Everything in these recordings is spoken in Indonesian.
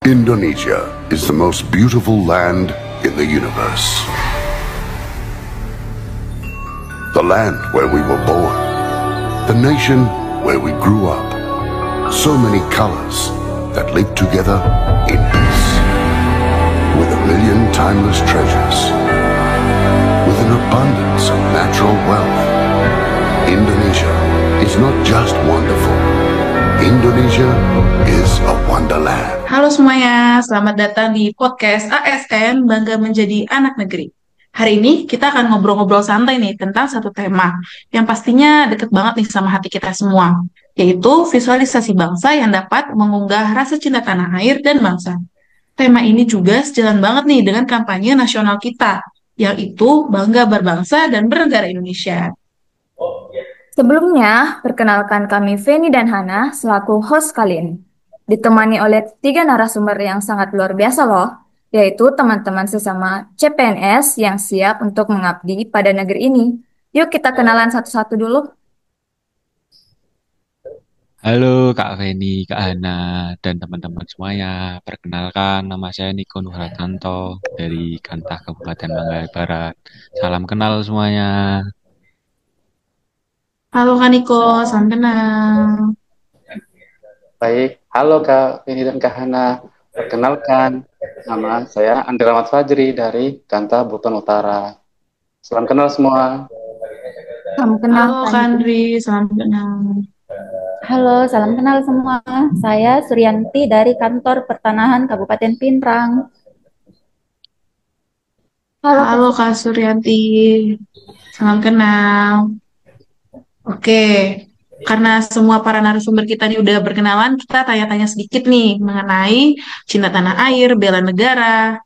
Indonesia is the most beautiful land in the universe. The land where we were born. The nation where we grew up. So many colors that live together in peace. With a million timeless treasures. With an abundance of natural wealth. Indonesia is not just wonderful. Indonesia is a wonderland. Halo semuanya, selamat datang di podcast ASN Bangga Menjadi Anak Negeri. Hari ini kita akan ngobrol-ngobrol santai nih tentang satu tema yang pastinya deket banget nih sama hati kita semua, yaitu visualisasi bangsa yang dapat mengunggah rasa cinta tanah air dan bangsa. Tema ini juga sejalan banget nih dengan kampanye nasional kita, yaitu Bangga Berbangsa dan Bernegara Indonesia. Sebelumnya, perkenalkan kami Feni dan Hana selaku host kali ini. Ditemani oleh 3 narasumber yang sangat luar biasa loh, yaitu teman-teman sesama CPNS yang siap untuk mengabdi pada negeri ini. Yuk kita kenalan satu-satu dulu. Halo Kak Feni, Kak Hana, dan teman-teman semuanya. Perkenalkan, nama saya Niko Nuhratanto dari Kantah Kabupaten Manggarai Barat. Salam kenal semuanya. Halo Kak Niko, salam kenal. Baik, halo Kak Feni dan Kak Hana. Perkenalkan, nama saya Andri Rahmat Fajri dari Kanta Buton Utara. Salam kenal semua. Salam kenal. Halo Kak Andri, salam kenal. Halo, salam kenal semua. Saya Suryanti dari Kantor Pertanahan Kabupaten Pinrang. Halo Kak Suryanti, salam kenal. Oke, karena semua para narasumber kita nih udah berkenalan, kita tanya-tanya sedikit nih mengenai cinta tanah air, bela negara.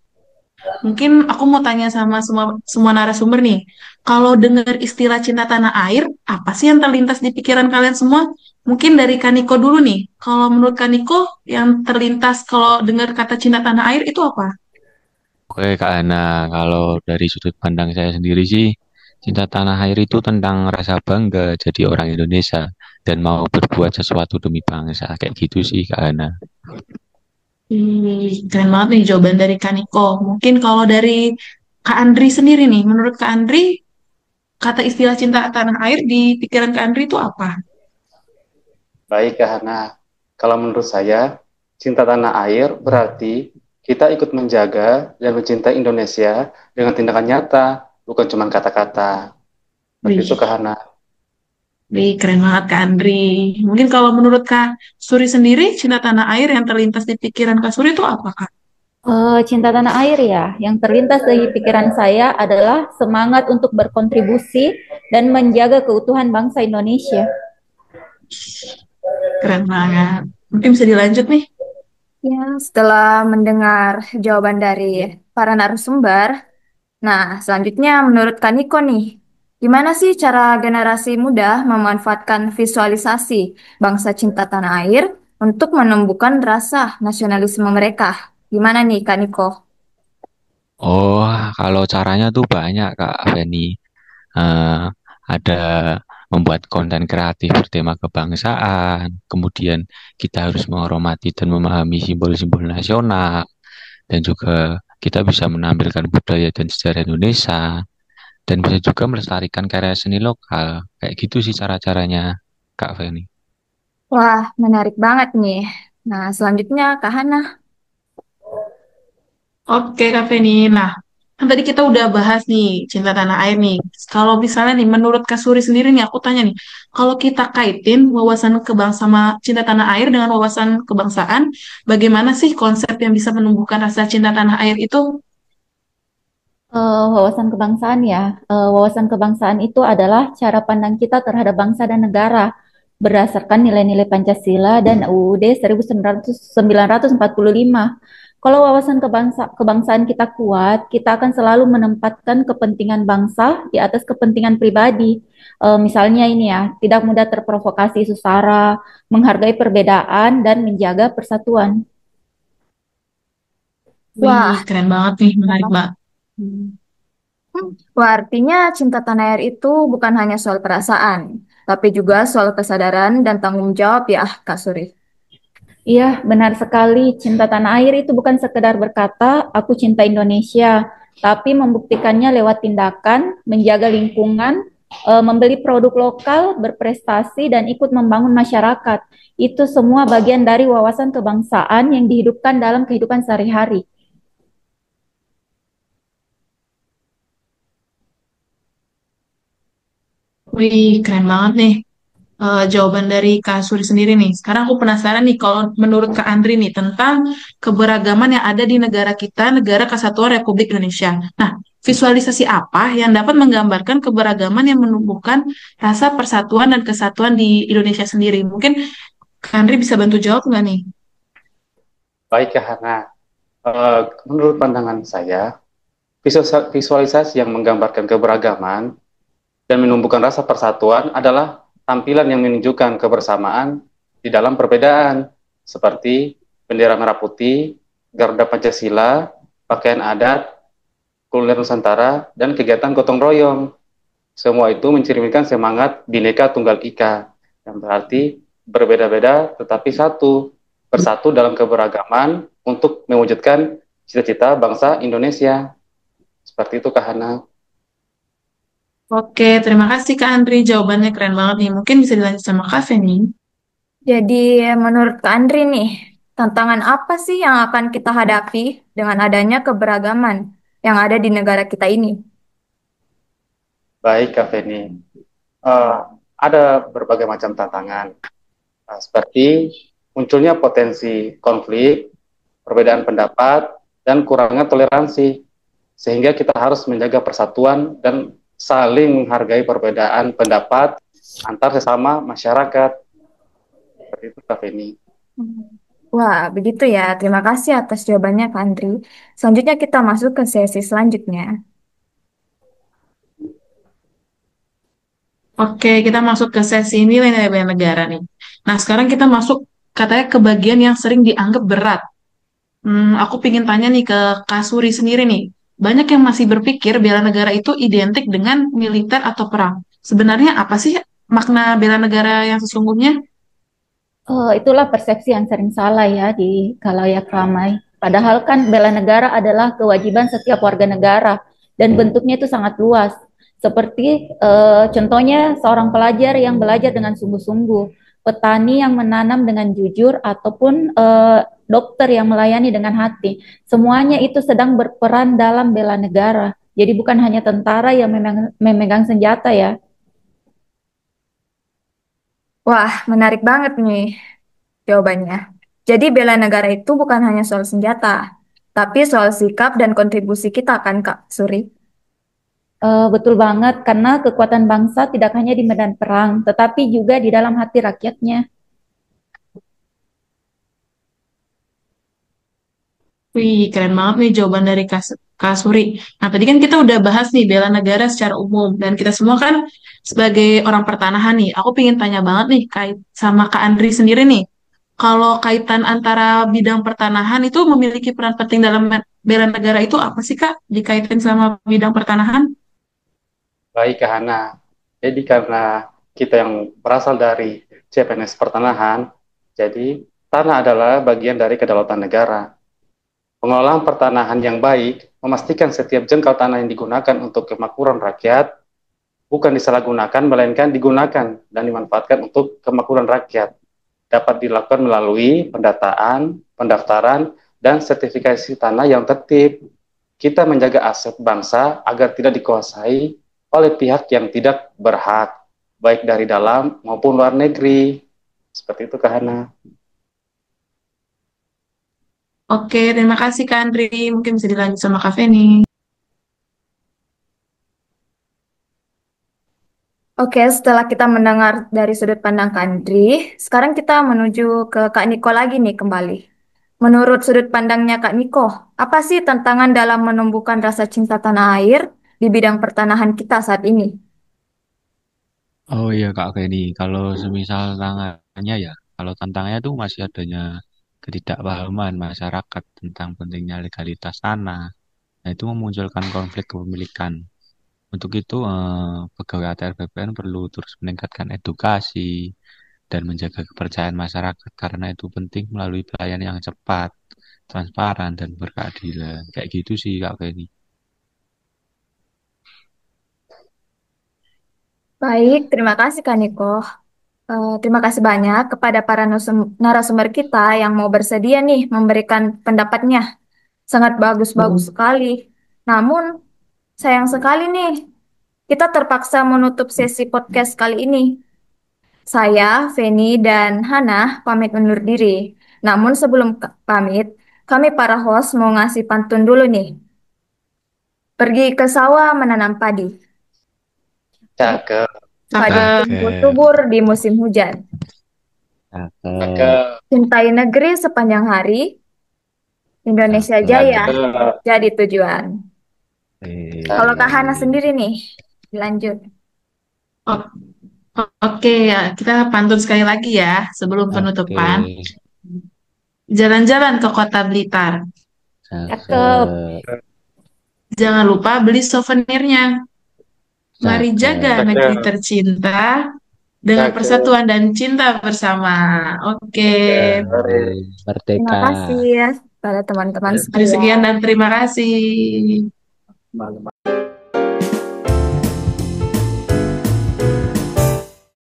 Mungkin aku mau tanya sama semua narasumber nih, kalau dengar istilah cinta tanah air, apa sih yang terlintas di pikiran kalian semua? Mungkin dari Kaniko dulu nih. Kalau menurut Kaniko, yang terlintas kalau dengar kata cinta tanah air itu apa? Oke Kak Hana, kalau dari sudut pandang saya sendiri sih, cinta tanah air itu tentang rasa bangga jadi orang Indonesia dan mau berbuat sesuatu demi bangsa. Kayak gitu sih Kak Hana. Keren banget nih jawaban dari Kaniko. Mungkin kalau dari Kak Andri sendiri nih, menurut Kak Andri, kata istilah cinta tanah air di pikiran Kak Andri itu apa? Baik Kak Hana, kalau menurut saya, cinta tanah air berarti kita ikut menjaga dan mencintai Indonesia dengan tindakan nyata, bukan cuma kata-kata. Seperti Wih, itu Kak Hana. wih, keren banget Kak Andri. Mungkin kalau menurut Kak Suri sendiri, cinta tanah air yang terlintas di pikiran Kak Suri itu apa, Kak? Cinta tanah air ya, yang terlintas dari pikiran saya adalah semangat untuk berkontribusi dan menjaga keutuhan bangsa Indonesia. Keren banget. Mungkin bisa dilanjut nih. Ya, setelah mendengar jawaban dari para narasumber, nah selanjutnya menurut Kaniko nih, gimana sih cara generasi muda memanfaatkan visualisasi bangsa cinta tanah air untuk menumbuhkan rasa nasionalisme mereka? Gimana nih Kaniko? Oh, kalau caranya tuh banyak Kak Feni. Eh, ada membuat konten kreatif bertema kebangsaan, kemudian kita harus menghormati dan memahami simbol-simbol nasional, dan juga kita bisa menampilkan budaya dan sejarah Indonesia, dan bisa juga melestarikan karya seni lokal. Kayak gitu sih cara-caranya, Kak Feni. Wah, menarik banget nih. Nah, selanjutnya Kak Hana. Oke, Kak Feni. Nah, kan tadi kita udah bahas nih cinta tanah air nih. Kalau misalnya nih, menurut Kak Suri sendiri nih, aku tanya nih, kalau kita kaitin wawasan kebangsaan sama cinta tanah air dengan wawasan kebangsaan, bagaimana sih konsep yang bisa menumbuhkan rasa cinta tanah air itu? Wawasan kebangsaan ya, wawasan kebangsaan itu adalah cara pandang kita terhadap bangsa dan negara berdasarkan nilai-nilai Pancasila dan UUD 1945. Kalau wawasan kebangsaan kita kuat, kita akan selalu menempatkan kepentingan bangsa di atas kepentingan pribadi. Misalnya ini ya, tidak mudah terprovokasi isu sara, menghargai perbedaan dan menjaga persatuan. Wih, Wah, keren banget nih, menarik banget. wah, artinya cinta tanah air itu bukan hanya soal perasaan, tapi juga soal kesadaran dan tanggung jawab ya, Kak Suri. Iya, benar sekali. Cinta tanah air itu bukan sekedar berkata, aku cinta Indonesia, tapi membuktikannya lewat tindakan, menjaga lingkungan, membeli produk lokal, berprestasi, dan ikut membangun masyarakat. Itu semua bagian dari wawasan kebangsaan yang dihidupkan dalam kehidupan sehari-hari. Wih, keren banget nih jawaban dari Kak Suri sendiri nih. Sekarang aku penasaran nih kalau menurut Kak Andri nih tentang keberagaman yang ada di negara kita, Negara Kesatuan Republik Indonesia. Nah, visualisasi apa yang dapat menggambarkan keberagaman yang menumbuhkan rasa persatuan dan kesatuan di Indonesia sendiri? Mungkin Kak Andri bisa bantu jawab nggak nih? Baik Kak Hana, menurut pandangan saya, visualisasi yang menggambarkan keberagaman dan menumbuhkan rasa persatuan adalah tampilan yang menunjukkan kebersamaan di dalam perbedaan, seperti bendera merah putih, Garuda Pancasila, pakaian adat, kuliner Nusantara, dan kegiatan gotong royong. Semua itu mencerminkan semangat Bhinneka Tunggal Ika, yang berarti berbeda-beda tetapi satu, bersatu dalam keberagaman untuk mewujudkan cita-cita bangsa Indonesia. Seperti itu Kak Hana. Oke, terima kasih Kak Andri. Jawabannya keren banget nih. Mungkin bisa dilanjut sama Kak Feni. Jadi menurut Kak Andri nih, tantangan apa sih yang akan kita hadapi dengan adanya keberagaman yang ada di negara kita ini? Baik Kak Feni. Eh, ada berbagai macam tantangan, seperti munculnya potensi konflik, perbedaan pendapat, dan kurangnya toleransi, sehingga kita harus menjaga persatuan dan saling menghargai perbedaan pendapat antar sesama masyarakat. Seperti itu, Kak Feni. Wah, begitu ya. Terima kasih atas jawabannya, Kak Andri. Selanjutnya kita masuk ke sesi selanjutnya. Oke, kita masuk ke sesi nilai-nilai bela negara nih. Nah, sekarang kita masuk katanya ke bagian yang sering dianggap berat. Aku pingin tanya nih ke Kak Suri sendiri nih. Banyak yang masih berpikir bela negara itu identik dengan militer atau perang. Sebenarnya apa sih makna bela negara yang sesungguhnya? Itulah persepsi yang sering salah ya di khalayak ramai. Padahal kan bela negara adalah kewajiban setiap warga negara dan bentuknya itu sangat luas. Seperti contohnya seorang pelajar yang belajar dengan sungguh-sungguh, petani yang menanam dengan jujur, ataupun dokter yang melayani dengan hati. Semuanya itu sedang berperan dalam bela negara. Jadi bukan hanya tentara yang memegang senjata ya. Wah, menarik banget nih jawabannya. Jadi bela negara itu bukan hanya soal senjata, tapi soal sikap dan kontribusi kita kan, Kak Suri? Betul banget, karena kekuatan bangsa tidak hanya di medan perang, tetapi juga di dalam hati rakyatnya. Wih, keren banget nih jawaban dari Kak Suri. Nah, tadi kan kita udah bahas nih bela negara secara umum, dan kita semua kan sebagai orang pertanahan nih, aku pengen tanya banget nih kait sama Kak Andri sendiri nih. Kalau kaitan antara bidang pertanahan itu memiliki peran penting dalam bela negara itu apa sih Kak? Dikaitin sama bidang pertanahan? Baik, Kak Hana. Jadi karena kita yang berasal dari CPNS Pertanahan, jadi tanah adalah bagian dari kedaulatan negara. Pengelolaan pertanahan yang baik memastikan setiap jengkal tanah yang digunakan untuk kemakmuran rakyat bukan disalahgunakan, melainkan digunakan dan dimanfaatkan untuk kemakmuran rakyat. Dapat dilakukan melalui pendataan, pendaftaran, dan sertifikasi tanah yang tertib. Kita menjaga aset bangsa agar tidak dikuasai oleh pihak yang tidak berhak, baik dari dalam maupun luar negeri. Seperti itu, Kak Hana. Oke, terima kasih Kak Andri. Mungkin bisa dilanjut sama Kak Feni. Oke, setelah kita mendengar dari sudut pandang Kak Andri, sekarang kita menuju ke Kak Niko lagi nih kembali. Menurut sudut pandangnya Kak Niko, apa sih tantangan dalam menumbuhkan rasa cinta tanah air di bidang pertanahan kita saat ini? Oh iya Kak Feni, kalau semisal tantangannya ya, kalau tantangannya tuh masih adanya ketidakpahaman masyarakat tentang pentingnya legalitas tanah. Nah, itu memunculkan konflik kepemilikan. Untuk itu, pegawai ATR BPN perlu terus meningkatkan edukasi, dan menjaga kepercayaan masyarakat karena itu penting melalui pelayanan yang cepat, transparan, dan berkeadilan. Kayak gitu sih Kak Feni. Baik, terima kasih Kak Niko. Terima kasih banyak kepada para narasumber kita yang mau bersedia nih memberikan pendapatnya. Sangat bagus-bagus sekali. Namun, sayang sekali nih, kita terpaksa menutup sesi podcast kali ini. Saya, Feni, dan Hana pamit undur diri. Namun sebelum pamit, kami para host mau ngasih pantun dulu nih. Pergi ke sawah menanam padi. Cakep. Padi Cakep. tumbuh subur di musim hujan. Cakep. Cintai negeri sepanjang hari. Indonesia Jaya Cakep. jadi tujuan. Kalau Kak Hana Oke. sendiri nih, dilanjut. O- Oke, ya, kita pantun sekali lagi ya sebelum penutupan. Jalan-jalan ke kota Blitar. Cakep. Jangan lupa beli souvenirnya. Mari jaga Cakep. negeri tercinta dengan Cakep. persatuan dan cinta bersama. Oke. Terima Merdeka. kasih ya pada teman-teman Sekian sekalian. dan terima kasih.